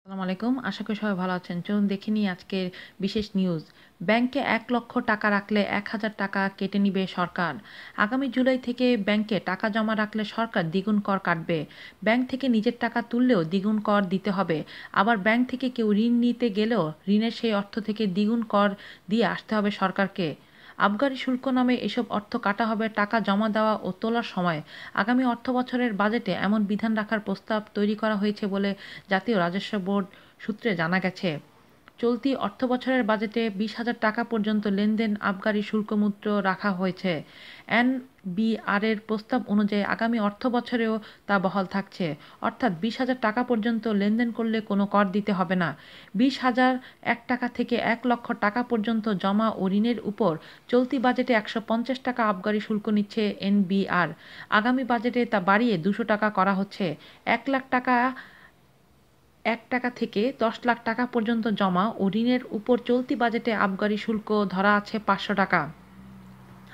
আসসালামু আলাইকুম। আশা করি সবাই ভালো আছেন। চলুন দেখে নিই আজকের বিশেষ নিউজ। ব্যাংকে ১,০০,০০০ টাকা রাখলে ১,০০০ টাকা কেটে নিবে সরকার। আগামী জুলাই থেকে ব্যাংকে টাকা জমা রাখলে সরকার দ্বিগুণ কর কাটবে। ব্যাংক থেকে নিজের টাকা তুললেও দ্বিগুণ কর দিতে হবে। আবার ব্যাংক থেকে কেউ ঋণ নিতে গেলেও ঋণের সেই অর্থ থেকে দ্বিগুণ কর দিয়ে আসতে হবে সরকারকে। আবগারি শুল্ক নামে এসব অর্থ কাটা হবে টাকা জমা দেওয়া ও তোলার সময়। আগামী অর্থবছরের বাজেটে এমন বিধান রাখার প্রস্তাব তৈরি করা হয়েছে বলে জাতীয় রাজস্ব বোর্ড সূত্রে জানা গেছে। চলতি অর্থবছরের বাজেটে ২০,০০০ টাকা পর্যন্ত লেনদেন আবগারি শুল্কমুক্ত রাখা হয়েছে। এনবিআরের প্রস্তাব অনুযায়ী আগামী অর্থবছরেও তা বহাল থাকছে। অর্থাৎ ২০,০০০ টাকা পর্যন্ত লেনদেন করলে কোনো কর দিতে হবে না। ২০,০০০ টাকা থেকে ১,০০,০০০ টাকা পর্যন্ত জমা ও ঋণের উপর চলতি বাজেটে ১৫০ টাকা আবগারি শুল্ক নিচ্ছে এনবিআর। আগামী বাজেটে তা বাড়িয়ে ২০০ টাকা করা হচ্ছে। ১,০০,০০০ টাকা থেকে ১০,০০,০০০ টাকা পর্যন্ত জমা ও ঋণের উপর চলতি বাজেটে আবগারি শুল্ক ধরা আছে ৫০০ টাকা।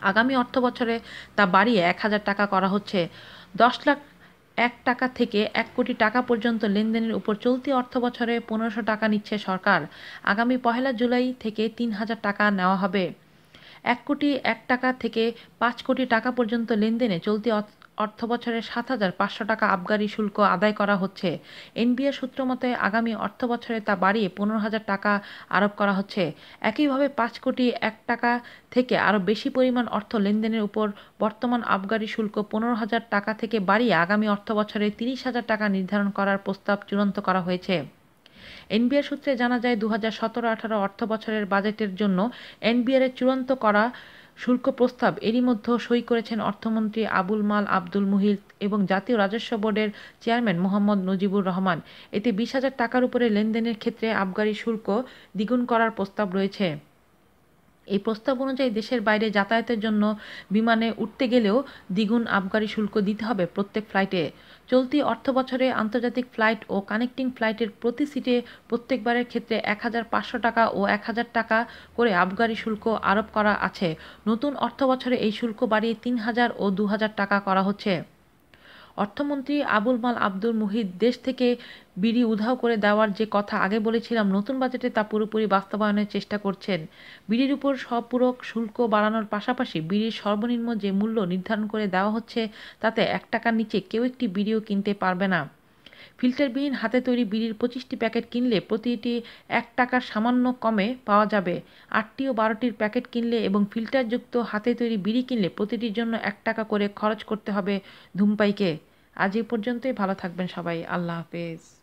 আগামী অর্থবছরে তা বাড়িয়ে ১,০০০ টাকা করা হচ্ছে। ১০,০০,০০০ টাকা থেকে ১,০০,০০,০০০ টাকা পর্যন্ত লেনদেনের উপর চলতি অর্থবছরে ১৫০০ টাকা নিচ্ছে সরকার। আগামী ১লা জুলাই থেকে ৩,০০০ টাকা নেওয়া হবে। ১,০০,০০,০০০ টাকা থেকে ৫,০০,০০,০০০ টাকা পর্যন্ত লেনদেনে চলতি অর্থবছরে ৭,৫০০ টাকা আবগারি শুল্ক আদায় করা হচ্ছে। এনবিআর সূত্র মতে আগামী অর্থবছরে তা বাড়িয়ে ১৫,০০০ টাকা আরোপ করা হচ্ছে। একইভাবে ৫,০০,০০,০০০ টাকা থেকে আরও বেশি পরিমাণ অর্থ লেনদেনের উপর বর্তমান আবগারি শুল্ক ১৫,০০০ টাকা থেকে বাড়িয়ে আগামী অর্থবছরে ৩০,০০০ টাকা নির্ধারণ করার প্রস্তাব চূড়ান্ত করা হয়েছে। এনবিআর সূত্রে জানা যায় ২০১৭-১৮ অর্থবছরের বাজেটের জন্য এনবিআরের চূড়ান্ত করা শুল্ক প্রস্তাব এরই মধ্যে সই করেছেন অর্থমন্ত্রী আবুল মাল আবদুল মুহিত এবং জাতীয় রাজস্ব বোর্ডের চেয়ারম্যান মোহাম্মদ নজিবুর রহমান। এতে ২০,০০০ টাকার উপরে লেনদেনের ক্ষেত্রে আবগারি শুল্ক দ্বিগুণ করার প্রস্তাব রয়েছে। এই প্রস্তাব অনুযায়ী দেশের বাইরে যাতায়াতের জন্য বিমানে উঠতে গেলেও দ্বিগুণ আবগারি শুল্ক দিতে হবে প্রত্যেক ফ্লাইটে। চলতি অর্থবছরে আন্তর্জাতিক ফ্লাইট ও কানেক্টিং ফ্লাইটের প্রতি সিটে প্রত্যেকবারের ক্ষেত্রে ১,৫০০ টাকা ও ১,০০০ টাকা করে আবগারি শুল্ক আরোপ করা আছে। নতুন অর্থবছরে এই শুল্ক বাড়িয়ে ৩,০০০ ও ২,০০০ টাকা করা হচ্ছে। অর্থমন্ত্রী আবুল মাল আবদুল মুহিত দেশ থেকে বিড়ি উধাও করে দেওয়ার যে কথা আগে বলেছিলাম নতুন বাজেটে তা পুরোপুরি বাস্তবায়নের চেষ্টা করছেন। বিড়ির উপর সম্পূরক শুল্ক বাড়ানোর পাশাপাশি বিড়ির সর্বনিম্ন যে মূল্য নির্ধারণ করে দেওয়া হচ্ছে তাতে ১ টাকার নিচে কেউ একটি বিড়িও কিনতে পারবে না। ফিল্টারবিহীন হাতে তৈরি বিড়ির ২৫টি প্যাকেট কিনলে প্রতিটি ১ টাকার সামান্য কমে পাওয়া যাবে। ৮টি ও ১২টির প্যাকেট কিনলে এবং ফিল্টারযুক্ত হাতে তৈরি বিড়ি কিনলে প্রতিটির জন্য ১ টাকা করে খরচ করতে হবে ধূমপায়ীকে। আজ এই পর্যন্তই। ভালো থাকবেন সবাই। আল্লাহ হাফেজ।